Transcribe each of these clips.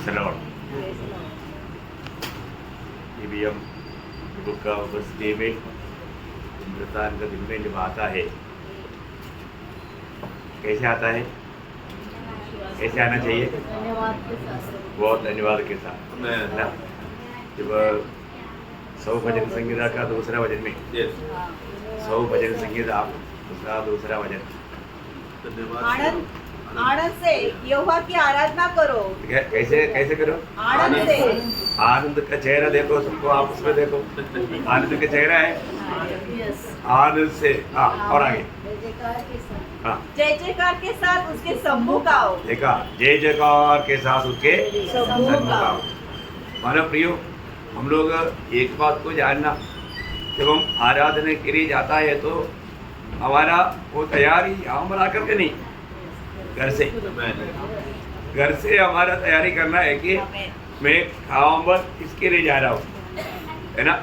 श्रवण ये भी हम बुक का बस डे में हिंदुस्तान का दिन में जब आता है कैसे आता है, कैसे आना चाहिए? बहुत धन्यवाद के साथ ना। जब 100 भजन संगीता का दूसरा भजन में 100 भजन संगीता दूसरा भजन आनंद से यहोवा की आराधना करो। कैसे कैसे करो? आनंद से। आनंद का चेहरा देखो, सबको आप उसमें देखो, आनंद का चेहरा है। आनंद से हाँ, और आगे हाँ, जय जयकार के साथ उसके सम्मुख आओ। देखा, जय जयकार के साथ उसके सम्मुख आओ। मानव प्रियो, हम लोग एक बात को जानना, जब हम आराधना के लिए जाता है तो हमारा वो तैयारी यहाँ बना करके नहीं, घर से हमारा तैयारी करना है कि मैं खाऊंगा इसके लिए जा रहा हूँ, है ना।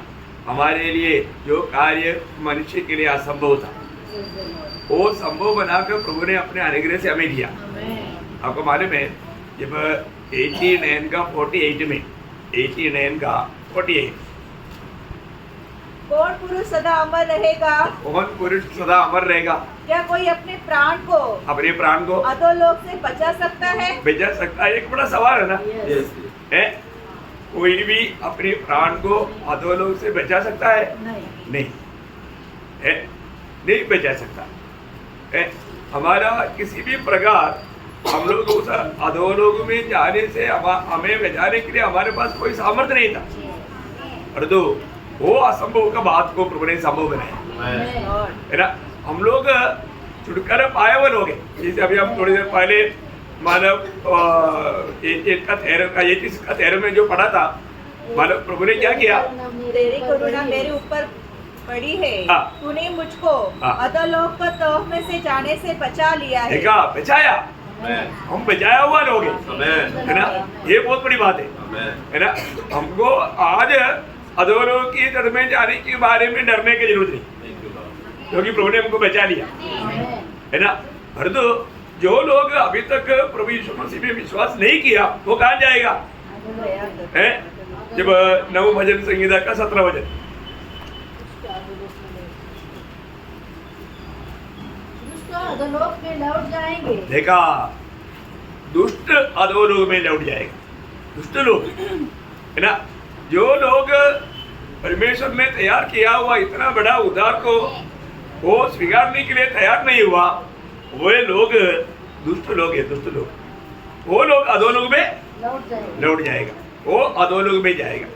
हमारे लिए जो कार्य मनुष्य के लिए असंभव था वो संभव बनाकर प्रभु ने अपने अनुग्रह से हमें दिया। आपको मालूम है जब 89 का 48 में 89 का 48 कौन पुरुष सदा अमर रहेगा? कौन पुरुष सदा अमर रहेगा? क्या कोई अपने प्राण को अधोलोक से बचा सकता है? बचा सकता है? एक बड़ा सवाल है ना। है कोई भी अपने प्राण को अधोलोक से बचा सकता है? नहीं है, नहीं बचा सकता है। हमारा किसी भी प्रकार हम लोग उस अधोलोक में जाने से हमें बचाने के लिए हमारे पास कोई सामर्थ्य नहीं था, और तो वो असंभव का बात को प्रभु ने संभव बनाया, है ना। हम लोग छुटकारा पाए हुए लोग हैं। जैसे अभी हम थोड़ी देर पहले मानव 33 का 13 में जो पढ़ा था, मानव प्रभु ने क्या किया? तेरी करुणा मेरे ऊपर पड़ी है, तूने मुझको अधोलोक को तौह में से जाने से बचा लिया है। देखा, बचाया, हम बचाया हुआ लोग हैं, है ना। ये बहुत बड़ी बात है ना। हमको आज अधोलोक की तट में जाने के बारे में डरने की जरूरत नहीं, क्योंकि प्रभु ने हमको बचा लिया, है ना। परंतु जो लोग अभी तक प्रभु यीशु मसीह में विश्वास नहीं किया वो कहाँ जाएगा? है जब 9 भजन संगीता का 17 भजन, अधोलोक में लौट जाएंगे। देखा, दुष्ट अधोलोक में लौट जाएगा। दुष्ट लोग, है ना, जो लोग परमेश्वर ने तैयार किया हुआ इतना बड़ा उद्धार को वो स्वीकारने के लिए तैयार नहीं हुआ, वे लोग दुष्ट लोग हैं। दुष्ट लोग, वो लोग अधोलोक में लौट जाएगा, वो अधोलोक में जाएगा।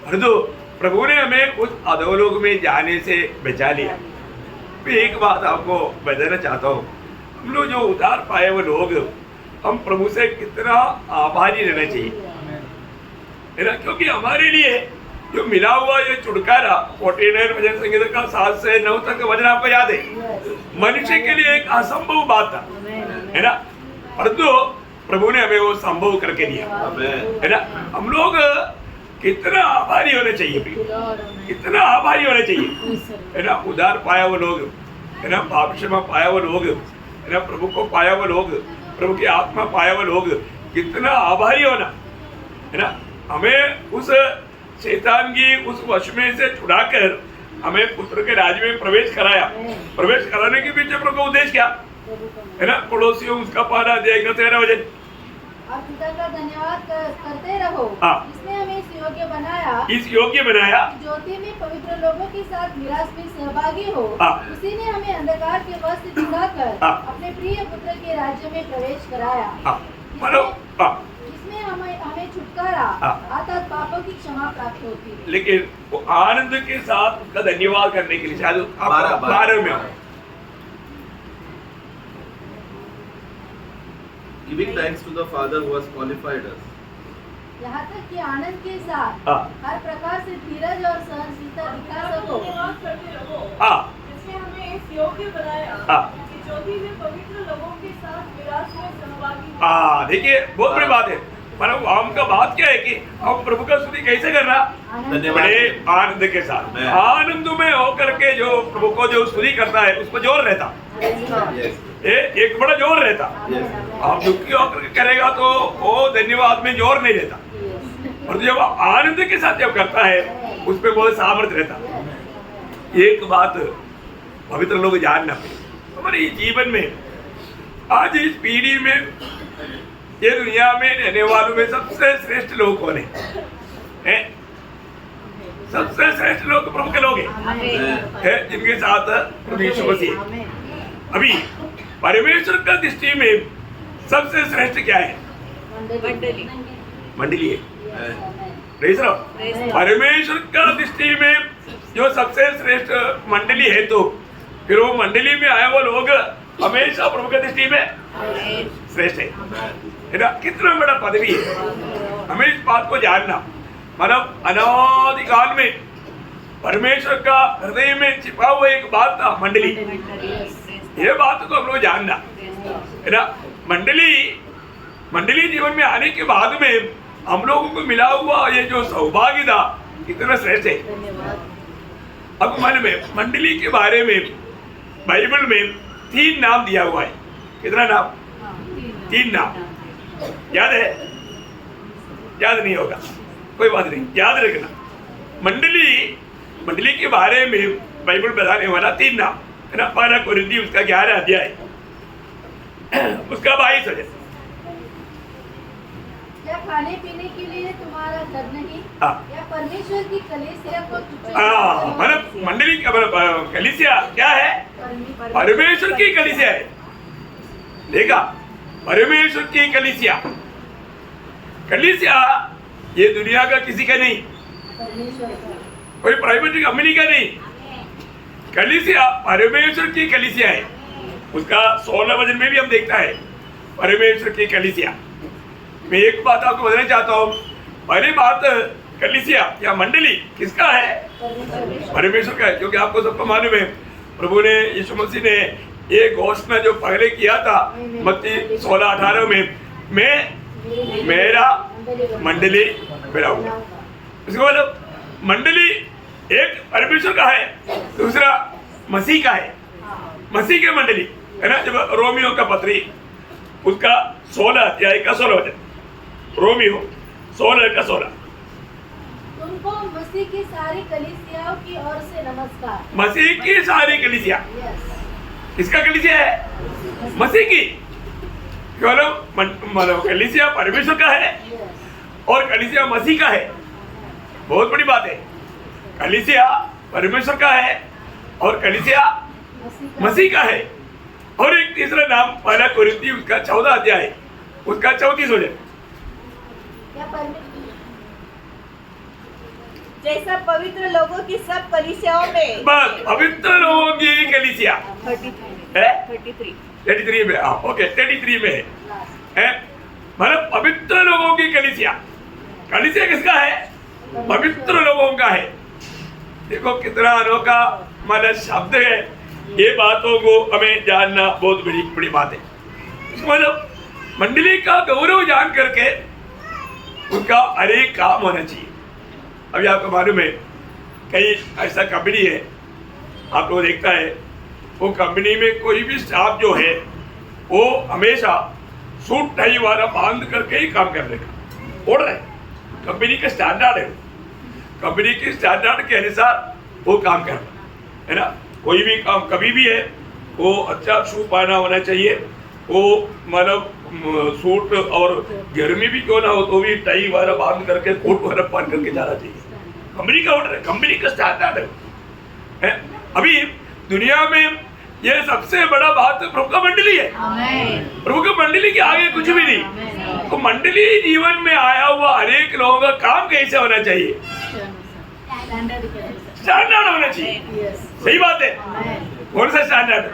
परंतु प्रभु ने हमें उस अधोलोक में जाने से बचा लिया। मैं एक बात आपको बताना चाहता हूँ, हम लोग जो उद्धार पाए वो लोग, हम प्रभु से कितना आभारी रहना चाहिए, है ना। क्योंकि हमारे लिए जो मिला हुआ ये छुटकारा 49 भजन संगीत का 7 से 9 तक का भजन आपको याद है, मनुष्य के लिए एक असंभव बात था, है ना। परंतु प्रभु ने हमें वो संभव करके दिया, है ना। हम लोग कितना आभारी होने चाहिए, कितना आभारी होने चाहिए, है ना। उद्धार पाया वो लोग, है ना, पाप क्षमा पाया वो लोग, है ना, प्रभु को पाया वो लोग, प्रभु की आत्मा पाया वो लोग, कितना आभारी होना, है ना। हमें उस शैतान की उस वश में से छुड़ाकर हमें पुत्र के राज्य में प्रवेश कराया। प्रवेश कराने के पीछे प्रभु का उद्देश्य क्या है ना। पड़ोसियों उसका 5 अध्याय का 13 भजन, और पिता का धन्यवाद करते रहो, इसने हमें इस योग्य बनाया ज्योति में पवित्र लोगों के साथ विरासत में सहभागी हो। उसी ने हमें अंधकार के वस्त्र दिखाकर अपने प्रिय पुत्र के राज्य में प्रवेश कराया, जिसमें हमें छुटकारा अर्थात पापों की क्षमा प्राप्त होती है। लेकिन वो आनंद के साथ उसका धन्यवाद करने के लिए शायद 12 में Giving thanks to the Father who has qualified us. यहाँ तक कि आनंद के साथ हर प्रकार से धीरज और सहनशीलता दिखा सको, जिसने हमें इस योग्य बनाया कि ज्योति में पवित्र लोगों के साथ विरासत में सहभागी। देखिए, बहुत बड़ी बात है। पर हम का बात क्या है कि हम प्रभु का स्तुति कैसे करना? बड़े आनंद के साथ, आनंद में होकर के जो प्रभु को जो स्तुति करता है उस पर जोर रहता, एक बड़ा जोर रहता। आप दुखी होकर करेगा तो वो धन्यवाद में जोर नहीं रहता, और जब आनंद के साथ जब करता है उसमें बहुत सामर्थ्य रहता। एक बात पवित्र लोग जानना, हमारे जीवन में आज इस पीढ़ी में ये दुनिया में रहने वालों में सबसे श्रेष्ठ लोग कौन है? सबसे श्रेष्ठ लोग प्रभु के लोग हैं, जिनके साथ प्रभु यीशु मसीह। अभी परमेश्वर का दृष्टि में सबसे श्रेष्ठ क्या है? मंडली है। परमेश्वर का दृष्टि में जो सबसे श्रेष्ठ मंडली है, तो फिर वो मंडली में आए वो लोग हमेशा प्रभु की दृष्टि में श्रेष्ठ है ना। कितना बड़ा पदवी है, हमें इस बात को जानना। मतलब अनादिकाल में परमेश्वर का हृदय में छिपा हुआ एक बात था, मंडली। ये बात को हम लोग जानना है ना। मंडली जीवन में आने के बाद में हम लोगों को मिला हुआ ये जो सौभाग्य था कितना श्रेष्ठ है। अब मालूम है मंडली के बारे में बाइबल में 3 नाम दिया हुआ है। कितना नाम? 3 नाम। याद है? याद नहीं होगा, कोई बात नहीं, याद रखना। मंडली के बारे में बाइबल बताने वाला 3 नाम है ना। पहला कुरिन्थी उसका 11 अध्याय उसका 22 है। या खाने पीने के लिए तुम्हारा घर नहीं, या परमेश्वर की कलीसिया को मतलब मंडली का मतलब कलीसिया क्या है? परमेश्वर की कलीसिया है। देखा, परमेश्वर की कलीसिया। कलीसिया ये दुनिया का किसी का नहीं, कोई प्राइवेट कंपनी का नहीं। कलीसिया परमेश्वर की कलीसिया है। उसका 16 वचन में भी हम देखता है परमेश्वर की कलीसिया। मैं एक बात आपको बताना चाहता हूँ। पहली बात, कलीसिया या मंडली किसका है? परमेश्वर का है। क्योंकि आपको सबको मालूम है प्रभु ने, यीशु मसीह ने ये घोषणा जो पहले किया था मत्ती 16:18 में, मैं मेरा मंडली मेरा हुआ। इसको मतलब मंडली एक परमेश्वर का है, दूसरा मसीह का है। मसीह के मंडली है ना। जब रोमियो का पत्री उसका 16 अध्याय का 16 वचन, रोमियो 16:16, तुमको मसीह की सारी कलीसियाओं की ओर से नमस्कार। मसीह की सारी कलीसिया। किसका कलीसिया है? मसीह की। मतलब कलीसिया परमेश्वर का है और कलीसिया मसीह का है। बहुत बड़ी बात है। कलीसिया परमेश्वर का है और कलीसिया मसीह का है। और एक तीसरा नाम पहला कुरिन्थी उसका 14 अध्याय उसका 34 वचन, जैसा पवित्र लोगों की सब कलीसियाओं में, बस पवित्र लोगों की कलीसिया 33 में। ओके, 33 में है। मतलब पवित्र लोगों की कलीसिया। कलीसिया किसका है? पवित्र लोगों का है। देखो कितना अनोखा मतलब शब्द है। ये बातों को हमें जानना बहुत बड़ी बात है। मतलब मंडली का गौरव जान करके उनका हर एक काम होना चाहिए। अभी आपको मालूम है कई ऐसा कंपनी है, आप लोग देखता है वो कंपनी में कोई भी स्टाफ जो है वो हमेशा सूट टाई वाला बांध करके ही काम कर देगा। ओढ़ रहे कंपनी का स्टैंडर्ड है। कंपनी के स्टैंडर्ड के अनुसार वो काम करना है ना। कोई भी काम कभी भी है वो अच्छा शू पहना होना चाहिए। वो मतलब सूट और गर्मी भी क्यों ना हो तो भी टाई वाला बांध करके कोट वाला पहन करके जाना चाहिए। कंपनी का ऑर्डर है, कंपनी का स्टैंडर्ड है। अभी दुनिया में ये सबसे बड़ा बात प्रभु का मंडली है। प्रभु का मंडली के आगे कुछ भी नहीं। तो मंडली जीवन में आया हुआ हर एक लोगों का काम कैसे होना चाहिए? स्टैंडर्ड होना चाहिए। सही बात है। कौन सा स्टैंडर्ड?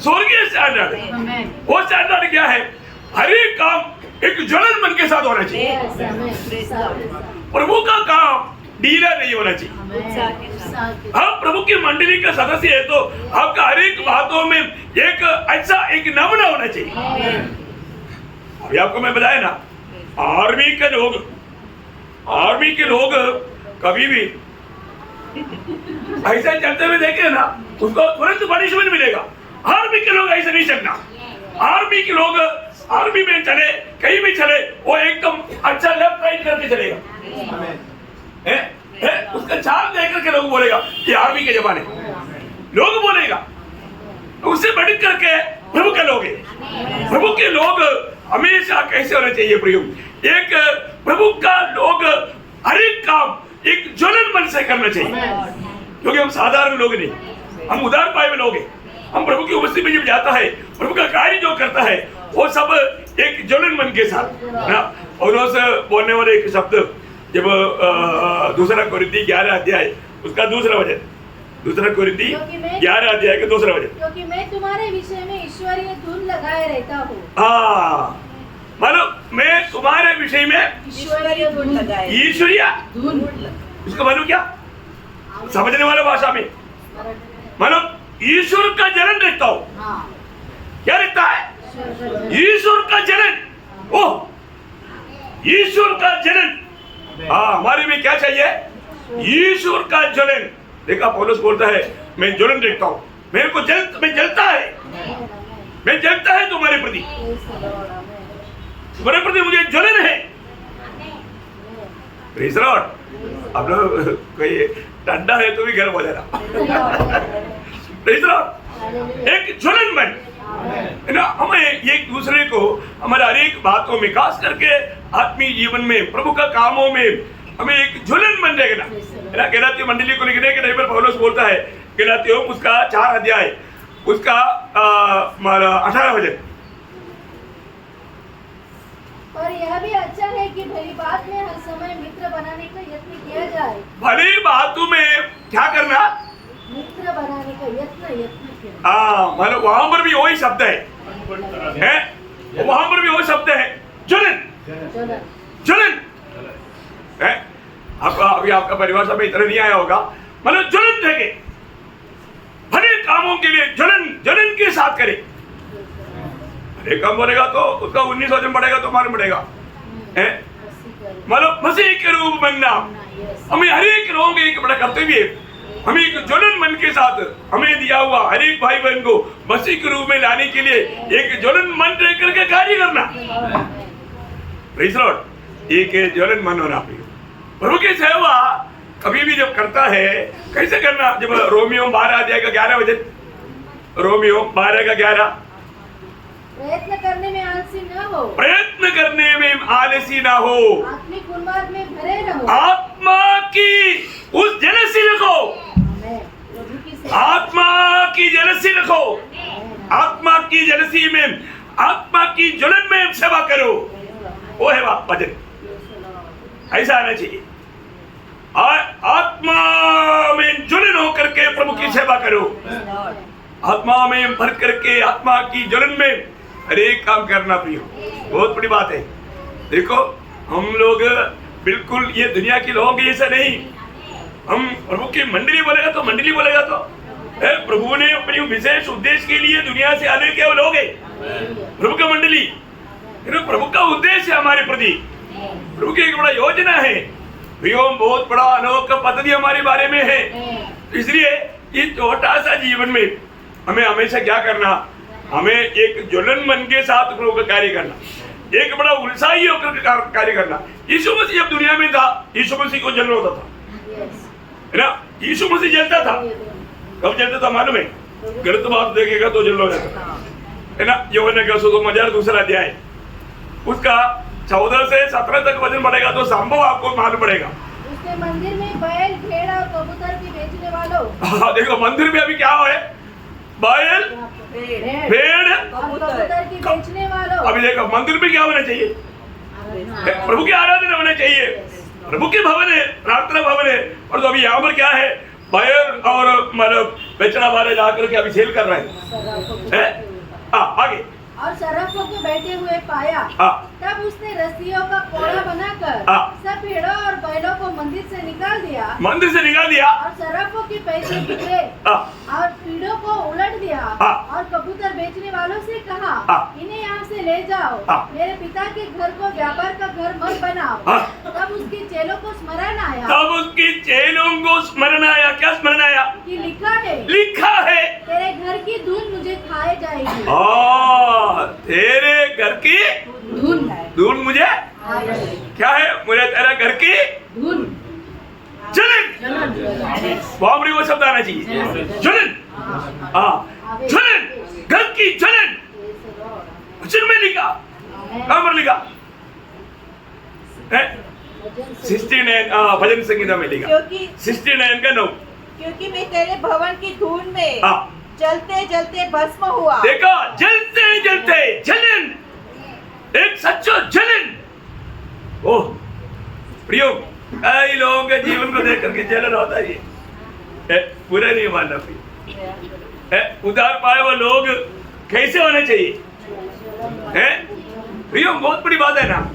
स्वर्गीय स्टैंडर्ड। वो स्टैंडर्ड क्या है? हर एक काम एक ज्वलन मन के साथ होना चाहिए। प्रभु का काम ढीला नहीं होना चाहिए। आप प्रभु की मंडली का सदस्य है तो आपका हर एक बातों में एक ऐसा एक नमूना होना चाहिए। अभी आपको मैं बताया ना, आर्मी के लोग कभी भी ऐसा चलते हुए देखे ना उसको तुरंत पनिशमेंट मिलेगा। आर्मी के लोग ऐसे नहीं चलना। आर्मी के लोग आर्मी में चले, कहीं भी चले, वो एकदम अच्छा लेफ्ट राइट करके चलेगा। उसका चाल देख करके लोग बोलेगा ये आर्मी के जमाने, लोग बोलेगा। उससे बढ़ करके प्रभु के लोग हैं। प्रभु के लोग हमेशा कैसे होने चाहिए प्रियो? एक प्रभु का लोग हर एक काम एक ज्वलन मन से करना चाहिए, क्योंकि हम साधारण लोग नहीं, हम उदार पाए हुए लोग हैं। हम प्रभु की उपस्थिति में जब जाता है, प्रभु का कार्य जो करता है वो सब एक ज्वलन मन के साथ ना। पौलुस बोलने वाले एक शब्द जब दूसरा कोरिन्थी 11 अध्याय उसका दूसरा वचन, दूसरा कोरिन्थी 11 अध्याय का दूसरा वचन, क्योंकि मैं तुम्हारे विषय में ईश्वरीय धुन लगाए रहता हूँ। हाँ, मानो मैं तुम्हारे विषय में ईश्वरीय धुन लगाए। ईश्वरीय धुन, उसका मालूम क्या? समझने वाला भाषा में मानो ईश्वर का जलन रखता हूँ। हाँ, क्या रखता है? ईश्वर का जलन। ओह, ईश्वर का जलन। हाँ, हमारे में क्या चाहिए? ईश्वर का जलन। देखा, पौलुस बोलता है मैं जलन देखता हूँ, मेरे को मैं जलता है, मैं जलता है तुम्हारे प्रति, तुम्हारे प्रति मुझे जलन है। Praise the Lord. अब लोग कोई ठंडा है तो भी गर्म हो जाना। Praise the Lord. एक ज्वलन मन ना, हमें एक दूसरे को हमारे हर एक बातों में, खास करके आत्मीय जीवन में, प्रभु का कामों में हमें एक ज्वलन मन रखना है ना। गलातियों मंडली को लिखने के टाइम पर पौलुस बोलता है, गलातियों उसका 4 अध्याय उसका 18 वचन, और यह भी अच्छा है कि भली बात में हर समय मित्र बनाने का यत्न किया जाए। भली बातों में क्या करना? मित्र बनाने का यत्न किया। मतलब वहां पर भी वही शब्द है, वहां पर भी वही शब्द है, जलन, जलन है। आपका अभी आपका परिभाषा में इतना नहीं आया होगा, मतलब जलन देंगे, भले कामों के लिए जलन, जलन के साथ करें। भले काम बोलेगा तो उसका 19 वचन बढ़ेगा तो मालूम पड़ेगा, मतलब मसीह के रूप बनना। हमें हर एक लोगों के एक बड़ा कर्तव्य है, हमें एक ज्वलन मन के साथ हमें दिया हुआ हर एक भाई बहन को मसीह के रूप में लाने के लिए एक ज्वलन मन रह करके कार्य करना। Praise the Lord. एक ज्वलन मन होना। प्रभु की सेवा कभी भी जब करता है कैसे करना? जब रोमियो 12 अध्याय का 11 वचन, रोमियो 12 का 11, प्रयत्न करने में आलसी न हो, प्रयत्न करने में आलसी ना हो, आत्मिक उन्माद में भरे रहो, आत्मा की उस जलसी रखो, आत्मा की जलसी रखो, आत्मा की जलसी में, आत्मा की ज्वलन में सेवा करो। वो है वचन, ऐसा आना चाहिए। आत्मा में ज्वलन होकर के प्रभु की सेवा करो, आत्मा में भर करके आत्मा की ज्वलन में हर एक काम करना। प्रियो, बहुत बड़ी बात है। देखो, हम लोग बिल्कुल ये दुनिया के लोग ऐसा नहीं। हम प्रभु की मंडली बोलेगा तो मंडली बोलेगा तो प्रभु ने अपनी विशेष उद्देश्य के लिए दुनिया से आने के लोग हैं, प्रभु का मंडली। प्रभु का उद्देश्य हमारे प्रति, प्रभु की एक बड़ा योजना है। प्रियो, बहुत बड़ा अनोखा पद्धति हमारे बारे में है। इसलिए इस छोटा सा जीवन में हमें हमेशा क्या करना? हमें एक ज्वलन मन के साथ प्रभु का कार्य करना, एक बड़ा उत्साही होकर कार्य करना। यीशु मसीह जब दुनिया में था, यीशु मसीह को जलन होता था, है ना? यीशु मसीह जलता था। कब जलता था मालूम है? गलत बात देखेगा तो जलन हो जाता है ना। यूहन्ना का सुसमाचार 2 अध्याय उसका 14 से 17 तक वचन पड़ेगा तो संभव आपको मालूम पड़ेगा। उसके मंदिर में बैल, भेड़ और कबूतर की बेचने वालों, हाँ, देखो मंदिर में अभी क्या है? बैल, भेड़, कबूतर की बेचने वालों। अभी देखो मंदिर में क्या होना चाहिए? प्रभु की आराधना होना चाहिए, प्रभु के भवन है, प्रार्थना भवन है। और तो अभी यहाँ पर क्या है? बैल और मतलब बेचना वाले जाकर के अभी सेल कर रहे हैं। आगे, और सर्राफों को बैठे हुए पाया। तब उसने रस्सियों का कोड़ा बनाकर सब भेड़ों और बैलों को मंदिर से निकाल दिया, और सर्राफों के पैसे बिखरे और पीड़ों को उलट दिया, और कबूतर बेचने वालों से कहा, इन्हें यहाँ से ले जाओ, मेरे पिता के घर को व्यापार का घर मत बनाओ। तब उसके चेलों को स्मरण आया, क्या स्मरण आया? कि लिखा है, लिखा है तेरे घर की धूल मुझे खाए जाएगी। तेरे घर की धूल धूल मुझे खाए जाएगी। क्या है? मुझे तेरा घर की धूल जलन। बाबरी वो शब्द आना चाहिए, जलन। जलन, घर की जलन। वचन में लिखा, कहाँ पर लिखा? 69 भजन संगीता में लिखा, क्योंकि 69 का 9। क्योंकि मैं तेरे भवन की धूल में हाँ। जलते जलते भस्म हुआ। देखा, जलते जलते जलन, एक सच्चा जलन। ओह प्रियो, कई लोगों के जीवन को देख करके जलन होता है। पूरा नहीं मानना प्रिय। उधार पाए वो लोग कैसे होने चाहिए? प्रियो, बहुत बड़ी बात है ना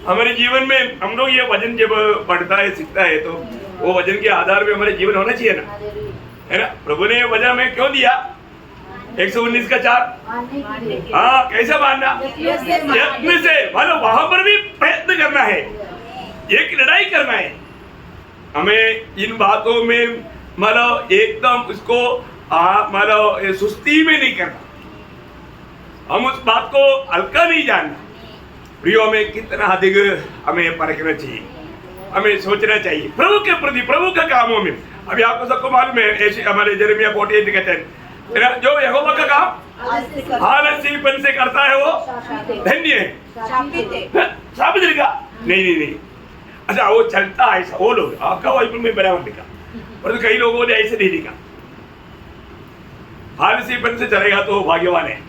हमारे जीवन में। हम लोग ये वचन जब पढ़ता है, सीखता है, तो वो वचन के आधार पे हमारे जीवन होना चाहिए ना, है ना। प्रभु ने वचन में क्यों दिया? 119 का 4। हाँ, कैसे मानना? यत्न से। मानो वहां पर भी प्रयत्न करना है, एक लड़ाई करना है हमें इन बातों में। मानो एकदम उसको मानो सुस्ती में नहीं करना, हम उस बात को हल्का नहीं जानना। प्रियो, में कितना अधिक हमें परखना चाहिए, हमें सोचना चाहिए प्रभु के प्रति, प्रभु के कामों में। अभी आपको सबको मालूम है, ऐसे हमारे यिर्मयाह 48 कहते हैं, जो यहोवा का काम आलसीपन से करता है वो धन्य है। साबित लिखा? नहीं। अच्छा, वो चलता है ऐसा, वो लोग आपका बाइबल में बराबर लिखा, और तो कई लोगों ने ऐसे नहीं लिखा। आलसीपन से चलेगा तो भाग्यवान है।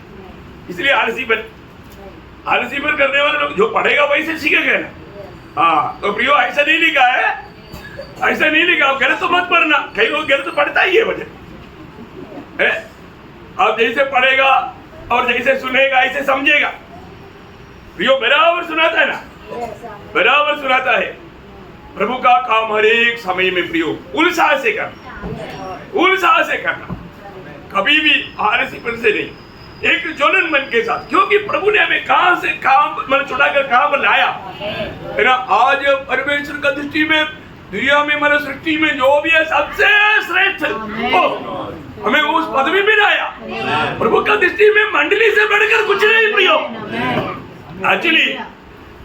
इसलिए आलसीपन करने वाले लोग, जो पढ़ेगा वही से सीखेगा ना। हाँ, तो प्रियो ऐसा नहीं लिखा है, ऐसा नहीं लिखा। गलत तो मत पढ़ना, कई लोग गलत तो पढ़ता ही है वचन। आप जैसे पढ़ेगा और जैसे सुनेगा ऐसे समझेगा। प्रियो, बराबर सुनाता है ना, बराबर सुनाता है। प्रभु का काम हर एक समय में प्रियो उत्साह से करना, उत्साह से करना, कभी भी आलसीपन से नहीं, एक ज्वलन मन के साथ। क्योंकि प्रभु ने हमें कहां से काम मतलब छुड़ाकर कहां पर लाया, है ना। आज परमेश्वर का दृष्टि में दुनिया में मतलब सृष्टि में जो भी है सबसे श्रेष्ठ, हमें उस पदवी में लाया। प्रभु का दृष्टि में मंडली से बढ़कर कुछ नहीं प्रियो। एक्चुअली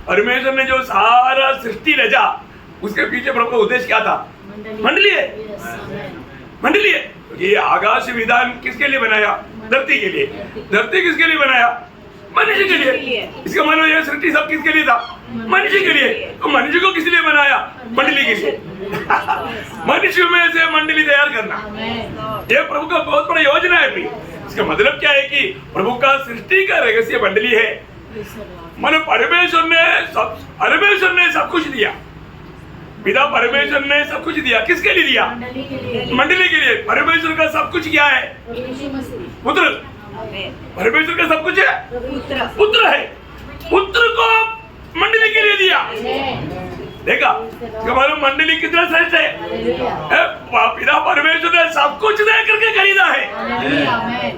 परमेश्वर ने जो सारा सृष्टि रचा, उसके पीछे प्रभु का उद्देश्य क्या था? मंडली है, मंडली है। ये आकाश विधान किसके लिए बनाया? धरती के लिए। धरती किसके लिए बनाया? मनुष्य के लिए। इसका मतलब ये सृष्टि सब किसके लिए था? मनुष्य के लिए। तो मनुष्य को किस लिए बनाया? मंडली के लिए। मनुष्य में से मंडली तैयार करना, ये प्रभु का बहुत बड़ा योजना है। इसका मतलब क्या है कि प्रभु का सृष्टि का रहस्य मंडली है। मानो परमेश्वर ने सब कुछ दिया, पिता परमेश्वर ने सब कुछ दिया। किसके लिए दिया? मंडली के लिए। परमेश्वर का सब कुछ क्या है? पुत्र। परमेश्वर का सब कुछ है पुत्र है। पुत्र को मंडली के लिए दिया। देखा, मालूम मंडली कितना श्रेष्ठ है। पिता परमेश्वर ने सब कुछ दे करके खरीदा है।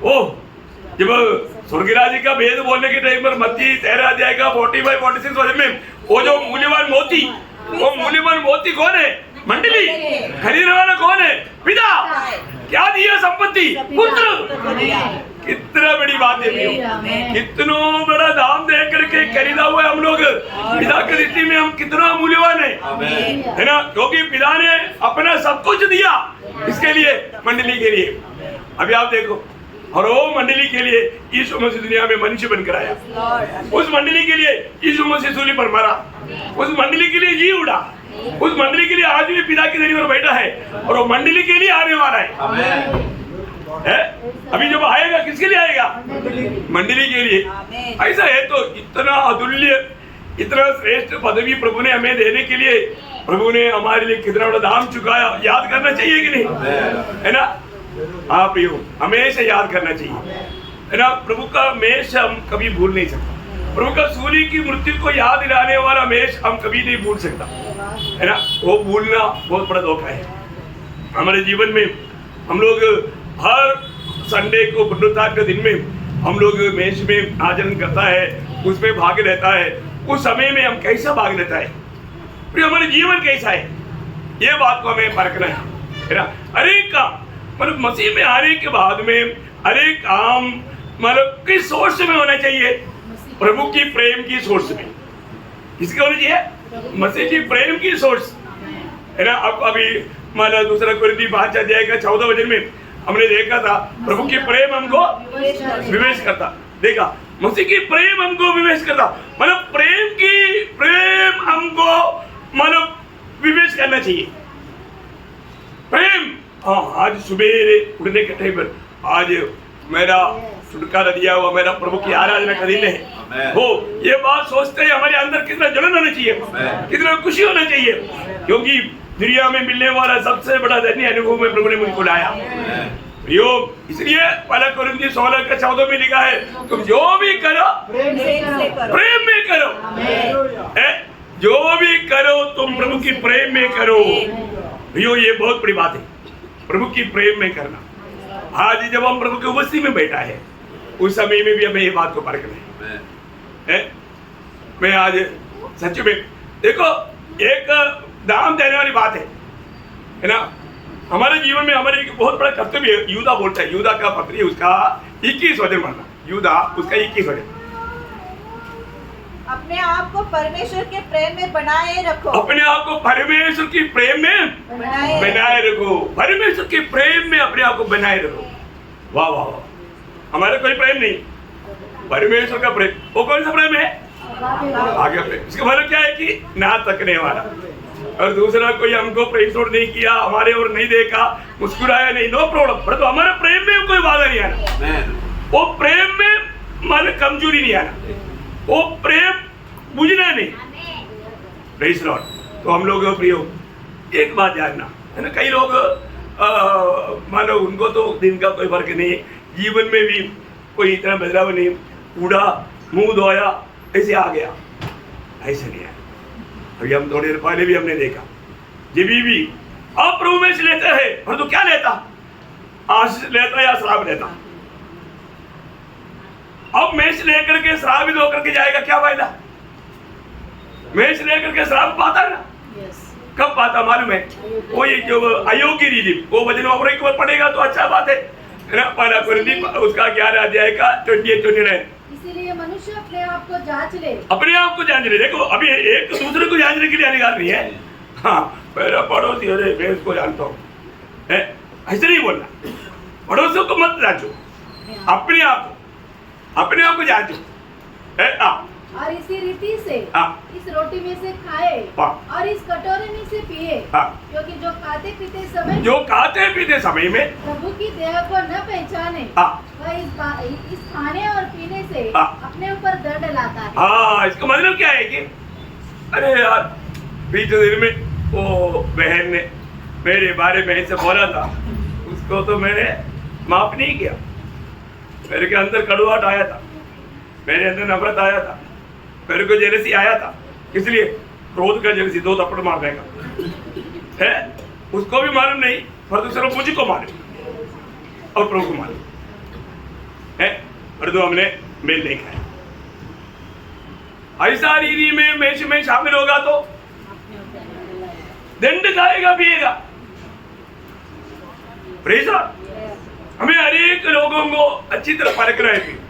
ओह, जब स्वर्ग राज्य का भेद बोलने के टाइम पर मत्ती 13 अध्याय का 45-46 वचन में वो जो मूल्यवान मोती, वो मूल्यवान मोती कौन है? मंडली। खरीदने वाला कौन है? पिता। क्या दिया? संपत्ति, पुत्र। कितना बड़ी बात है, कितना बड़ा दाम दे करके खरीदा हुआ है हम लोग। पिता की दृष्टि में हम कितना मूल्यवान है ना, क्योंकि पिता ने अपना सब कुछ दिया इसके लिए, मंडली के लिए। अभी आप देखो, और वो मंडली के लिए यीशु मसीह दुनिया में मनुष्य बनकर आया। उस मंडली के लिए यीशु मसीह सूली पर मरा, उस मंडली के लिए जी उड़ा, उस मंडली के लिए आज भी पिता की दरी पर बैठा है, और वो मंडली के लिए आने वाला है। अभी जब आएगा किसके लिए आएगा? मंडली के लिए। ऐसा है तो इतना अतुल्य, इतना श्रेष्ठ पदवी प्रभु ने हमें देने के लिए, प्रभु ने हमारे लिए कितना बड़ा दाम चुकाया, याद करना चाहिए कि नहीं? है ना। हाँ प्रियो, हमेशा याद करना चाहिए, है ना। प्रभु का हमेशा हम कभी भूल नहीं सकते। प्रभु का सूर्य की मृत्यु को याद दिलाने वाला हमेशा हम कभी नहीं भूल सकता, है ना। वो भूलना बहुत बड़ा धोखा है हमारे जीवन में। हम लोग हर संडे को, पुनरुत्थान के दिन में हम लोग मेष में आचरण करता है, उसमें भाग लेता है। उस समय में हम कैसा भाग लेता है प्रियो, हमारे जीवन कैसा है, ये बात को हमें परखना है ना। हर एक का मतलब मसीह में आने के बाद में हर एक काम मतलब किस सोर्स में होना चाहिए? प्रभु की प्रेम की सोर्स में। किसके होनी चाहिए? मसीह की प्रेम की सोर्स, है ना। अब अभी मतलब दूसरा कोरिन्थी 5 अध्याय का 14 वचन में हमने देखा था, प्रभु की प्रेम हमको विवेश करता। देखा, मसीह की प्रेम हमको विवेश करता, मतलब प्रेम हमको मतलब विवेश करना चाहिए। प्रेम, हाँ, आज सुबह उठने के टाइम पर आज मेरा छुटकारा दिया हुआ, मेरा प्रभु की आराधना का दिन है हो, ये बात सोचते ही हमारे अंदर कितना जलन होना चाहिए, कितना खुशी होना चाहिए, क्योंकि दुनिया में मिलने वाला सबसे बड़ा धन्य अनुभव में प्रभु ने मुझको लाया। इसलिए पहला कोरिन्थी 16 का 14 में लिखा है, तुम जो भी करो प्रेम में करो। जो भी करो तुम प्रभु की प्रेम में करो। ये बहुत बड़ी बात है, प्रभु की प्रेम में करना। आज जब हम प्रभु की उपस्थिति में बैठा है, उस समय में भी हमें ये बात को परखना है। मैं आज सच में देखो, एक दाम देने वाली बात है ना। हमारे जीवन में हमारे एक बहुत बड़ा कर्तव्य है। यूदा बोलता है, यूदा का पत्री उसका 21 वचन मानना, यूदा उसका 21 वचन, अपने आप को परमेश्वर के प्रेम में बनाए रखो। अपने आप को परमेश्वर की प्रेम में बनाए रखो। परमेश्वर के प्रेम में अपने आप को बनाए रखो। वाह वाह वाह, हमारा कोई प्रेम नहीं, परमेश्वर का प्रेम। वो कौन सा प्रेम है? आगे प्रेम। इसका मतलब क्या है कि ना तकने वाला, और दूसरा कोई हमको प्रेम नहीं किया, हमारे और नहीं देखा, मुस्कुराया नहीं, नो प्रॉब्लम, पर तो हमारे प्रेम में कोई बाधा नहीं आना, वो प्रेम में मन कमजोरी नहीं आना, वो प्रेम बुझना नहीं। Praise Lord. तो हम लोग प्रियो एक बात जानना है ना, कई लोग मानो उनको तो दिन का कोई फर्क नहीं, जीवन में भी कोई इतना बदलाव नहीं, कूड़ा मुंह धोया ऐसे आ गया, ऐसे नहीं है। अभी हम थोड़ी देर पहले भी हमने देखा, जब भी आप प्रभु में से लेते हैं, और तो क्या लेता? आशीष लेता या श्राप लेता? अब मेष लेकर के श्रापित होकर के जाएगा, क्या फायदा? मेष लेकर के श्राप पाता ना, कब पाता मालूम है? वो ये जो अयोग्य रीति, वो वचन और एक बार पढ़ेगा तो अच्छा बात है ना। पहला कोरिन्थी उसका 11 अध्याय का 28-29। इसीलिए मनुष्य अपने आप को जांच ले। अपने आप को जांच ले। देखो, अभी एक दूसरे को जांचने के लिए अधिकार नहीं है। हाँ, मेरा पड़ोसी, अरे मैं उसको जानता हूँ, ऐसे नहीं बोलना। पड़ोसियों को मत जांचो, अपने आप को जांचो। और इसी रीति से इस रोटी में से खाए और इस कटोरे में से पिए, क्योंकि जो खाते पीते समय में प्रभु की देह को न पहचाने, वह इस खाने और पीने से अपने ऊपर दंड लाता है। हाँ, इसका मतलब क्या है कि अरे यार, बीते दिन में वो बहन ने मेरे बारे में ऐसे बोला था, उसको तो मैंने माफ नहीं किया। मेरे के अंदर कड़वाहट आया था, मेरे अंदर नफरत आया था, मेरे को जेलसी आया था, इसलिए क्रोध का जेलसी 2 थप्पड़ मार देगा है। उसको भी मालूम नहीं, पर दूसरा मुझे को मालूम और प्रभु को मालूम है, और तो हमने मेल नहीं खाया। ऐसा रीति में मेष में शामिल होगा तो दंड खाएगा, पिएगा। Praise Lord. हमें हर एक लोगों को अच्छी तरह परखना है।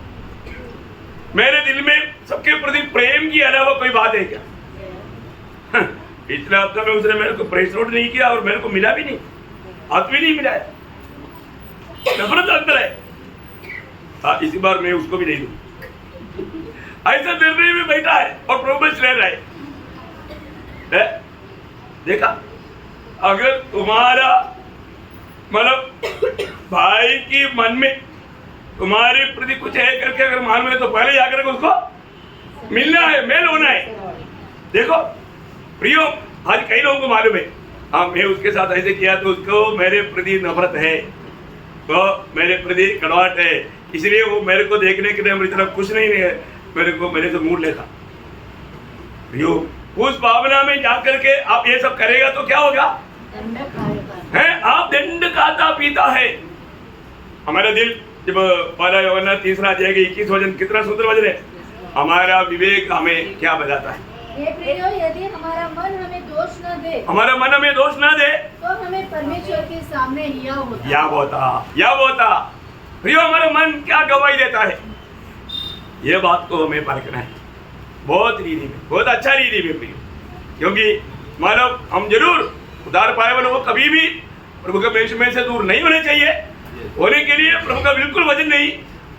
मेरे दिल में सबके प्रति प्रेम की अलावा कोई बात है क्या? पिछले हफ्ते में उसने मेरे को प्रेस नोट नहीं किया और मेरे को मिला भी नहीं, हाथ भी नहीं मिलाया, नफरत अंदर है। हाँ, इसी बार मैं उसको भी नहीं दूं। ऐसा निर्णय में बैठा है और प्रोमिस ले रहा है। देखा, अगर तुम्हारा मतलब भाई की मन में तुम्हारे प्रति कुछ है करके अगर मालूम है तो पहले जाकर उसको मिलना है, मेल होना है। देखो प्रियो, आज कई लोगों को मालूम है, हाँ मैं उसके साथ ऐसे किया तो उसको मेरे प्रति नफरत है, तो मेरे प्रति कड़वाहट है, इसलिए वो मेरे को देखने के लिए मेरी तरफ खुश नहीं है, मेरे से मूड लेता। प्रियो, उस भावना में जाकर के आप ये सब करेगा तो क्या होगा? है, आप दंड खाता पीता है। हमारा दिल जब पहला यूहन्ना 3 अध्याय 21 वचन, कितना सुंदर वचन है, हमारा विवेक हमें क्या बताता है? हे प्रियो, यदि हमारा मन हमें दोष न दे तो हमें परमेश्वर के सामने हिया होता। प्रियो, हमारा मन क्या गवाही देता है, ये बात को हमें परखना है बहुत रीति में, बहुत अच्छा रीति में प्रियो, क्योंकि मानव हम जरूर उद्धार पाए वाले वो कभी भी प्रभु के मेष में से दूर नहीं होने चाहिए। होने के लिए प्रभु का बिल्कुल वजन नहीं,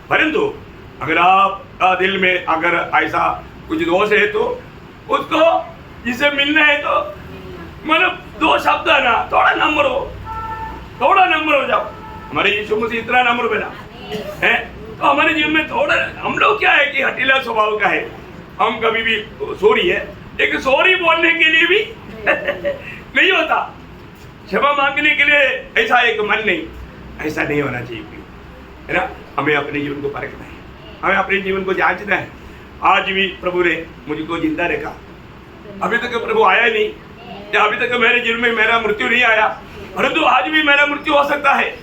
परंतु अगर आपका दिल में अगर ऐसा कुछ दोष है तो उसको जिसे मिलना है तो मतलब 2 शब्द है ना, थोड़ा नम्र हो जाओ। हमारे यीशु मसीह इतना नम्र बना है, तो हमारे जीवन में थोड़ा, हम लोग क्या है कि हठीला स्वभाव का है, हम कभी भी सॉरी है, एक सॉरी बोलने के लिए भी नहीं होता, क्षमा मांगने के लिए ऐसा एक मन नहीं, ऐसा नहीं होना चाहिए है ना। हमें अपने जीवन को परखना है, हमें अपने जीवन को जांचना है। आज भी प्रभु ने मुझको जिंदा रखा, अभी तक प्रभु आया नहीं, या अभी तक मेरे जीवन में मेरा मृत्यु नहीं आया, परंतु आज भी मेरा मृत्यु हो सकता है,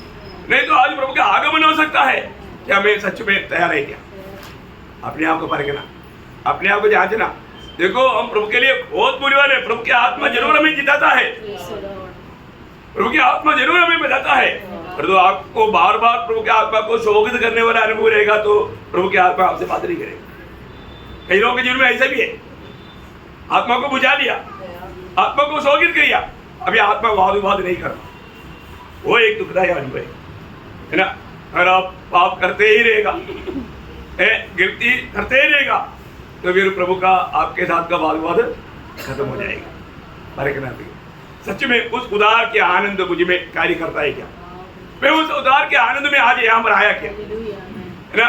नहीं तो आज प्रभु का आगमन हो सकता है। क्या मैं सच में तैयार है क्या? अपने आप को परखना, अपने आप को जांचना। देखो, हम प्रभु के लिए बहुत बुरीवान है, प्रभु की आत्मा जरूर हमें जिताता है, प्रभु की आत्मा जरूर हमें बताता है, परंतु आपको बार बार प्रभु की आत्मा को शोकित करने वाला अनुभव रहेगा तो प्रभु की आत्मा आपसे बात नहीं करेगी। कई लोगों के जीवन में ऐसा भी है, आत्मा को बुझा दिया, आत्मा को शोकित किया, अभी आत्मा वाद विवाद नहीं करता, वो एक दुखदायी अनुभव है ना। अगर आप पाप करते ही रहेगा, गिरती करते ही रहेगा, तो फिर प्रभु का आपके साथ का वाद विवाद खत्म हो जाएगा। परखना भी सच में उस उद्धार के आनंद मुझ में कार्य करता है क्या? मैं उस उद्धार के आनंद में आज यहाँ पर आया क्या, है ना।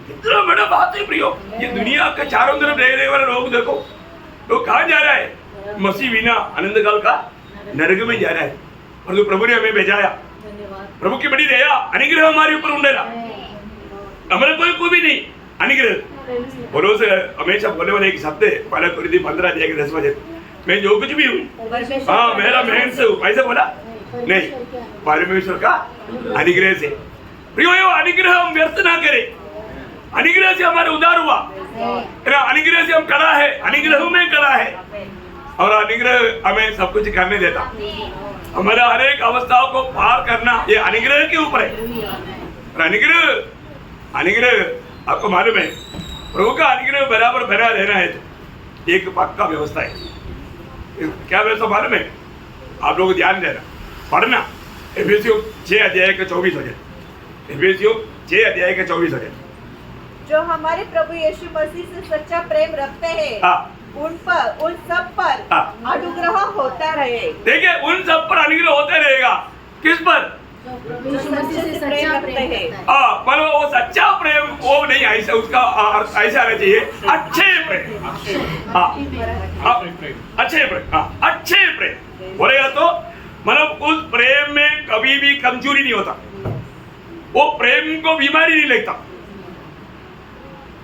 इतना बड़ा बात है प्रियो, ये दुनिया के चारों तरफ रहने वाले लोग देखो, लोग कहाँ जा रहा है? मसीह बिना आनंद काल का नरक में जा रहा है, और जो प्रभु ने हमें भेजाया, प्रभु की बड़ी दया अनुग्रह हमारे ऊपर उंडेला, हमारे कोई भी नहीं अनुग्रह। बोलो से हमेशा बोले वाले एक शब्द है, पहले कोरिन्थी 15:10 बजे, मैं जो कुछ भी हूँ, हाँ मेरा मेहनत से हूँ, ऐसे बोला नहीं, परमेश्वर का अनुग्रह से। प्रियो, अनुग्रह हम व्यर्थ ना करें, अनुग्रह से हमारे उद्धार हुआ, अनुग्रह से हम खड़ा है, अनुग्रह में खड़ा है, और अनुग्रह हमें सब कुछ करने देता। हमारा हर एक अवस्थाओं को पार करना ये अनुग्रह के ऊपर है। अनुग्रह आपको मालूम है, प्रभु का अनुग्रह बराबर बना रहना है तो एक पक्का व्यवस्था है। क्या व्यवस्था मालूम है? आप लोग ध्यान देना, पढ़ना एफेसियों 6:24 वचन, एफेसियों 6:24 जो हमारे प्रभु यीशु मसीह से सच्चा प्रेम रखते हैं, उन सब पर अनुग्रह होता रहे। देखिए, उन सब पर अनुग्रह होते रहेगा। किस पर? पर वो सच्चा प्रेम वो नहीं, ऐसा उसका ऐसा आना चाहिए, अच्छे प्रेम, अच्छे प्रेम बोलेगा तो मतलब उस प्रेम में कभी भी कमजोरी नहीं होता, वो प्रेम को बीमारी नहीं लगता।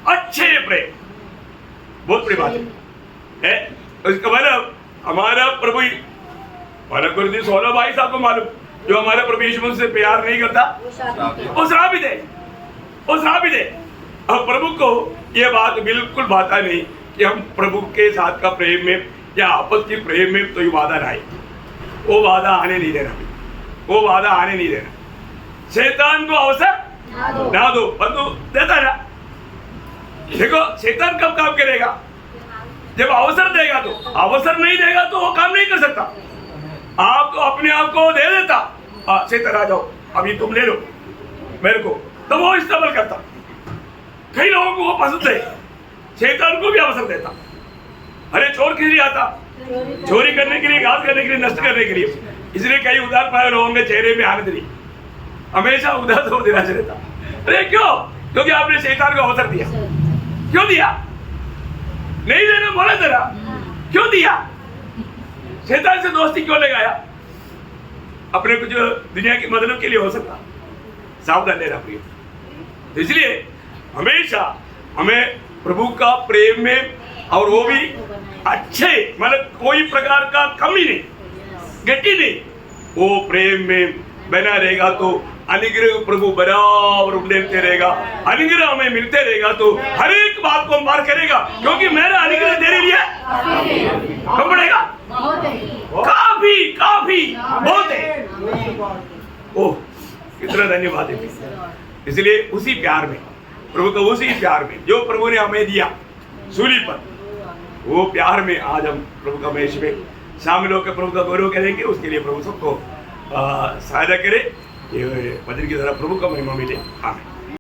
अच्छे प्रेम बहुत बड़ी बात है। उसका मतलब हमारा प्रभु, हमारा गुरुजी 16 भाई साहब को मालूम, जो हमारे प्रभु यीशु मसीह से प्यार नहीं करता वो श्रापित है, वो श्रापित है। अब प्रभु को ये बात बिल्कुल भाता नहीं कि हम प्रभु के साथ का प्रेम में या आपस की प्रेम में तो ये वादा ना आए, वो वादा आने नहीं देना, वो वादा आने नहीं देना। शैतान को अवसर ना दो, परंतु देता ना। देखो, शैतान कब काम करेगा? जब अवसर देगा, तो अवसर नहीं देगा तो वो काम नहीं कर सकता। आप तो अपने आप को दे देता, शैतान आ जाओ अभी तुम ले लो मेरे को, तो वो इस्तेमाल करता। कई लोगों को वो पसंद है, शैतान को भी अवसर देता। अरे चोर किस लिए आता? चोरी करने के लिए, घात करने के लिए, नष्ट करने के लिए। इसलिए कई उदार पाए लोगों के चेहरे में आनंद नहीं, हमेशा उदास हो निराश रहता। अरे क्यों? क्योंकि आपने शैतान को अवसर दिया। क्यों दिया? नहीं देना बोला तेरा, क्यों दिया? शैतान से दोस्ती क्यों लगाया? अपने कुछ दुनिया की मतलब के लिए हो सकता। सावधान रहना प्रिय। इसलिए हमेशा हमें प्रभु का प्रेम में, और वो भी अच्छे, मतलब कोई प्रकार का कमी नहीं, गति नहीं, वो प्रेम में बना रहेगा तो अनुग्रह प्रभु बराबर मिलते रहेगा, अनुग्रह हमें मिलते रहेगा तो हर एक बात को हम पार करेगा, क्योंकि मेरा अनुग्रह तेरे लिए कम पड़ेगा, काफी काफी बहुत है। ओह कितना धन्यवाद है। इसलिए उसी प्यार में, प्रभु का उसी प्यार में जो प्रभु ने हमें दिया सूली पर, वो प्यार में आज हम प्रभु का मेष में शामिल होकर प्रभु का गौरव करेंगे। उसके लिए प्रभु सबको सहायता करे, ये वचन की तरह प्रभु का महिमा मिले। आमीन।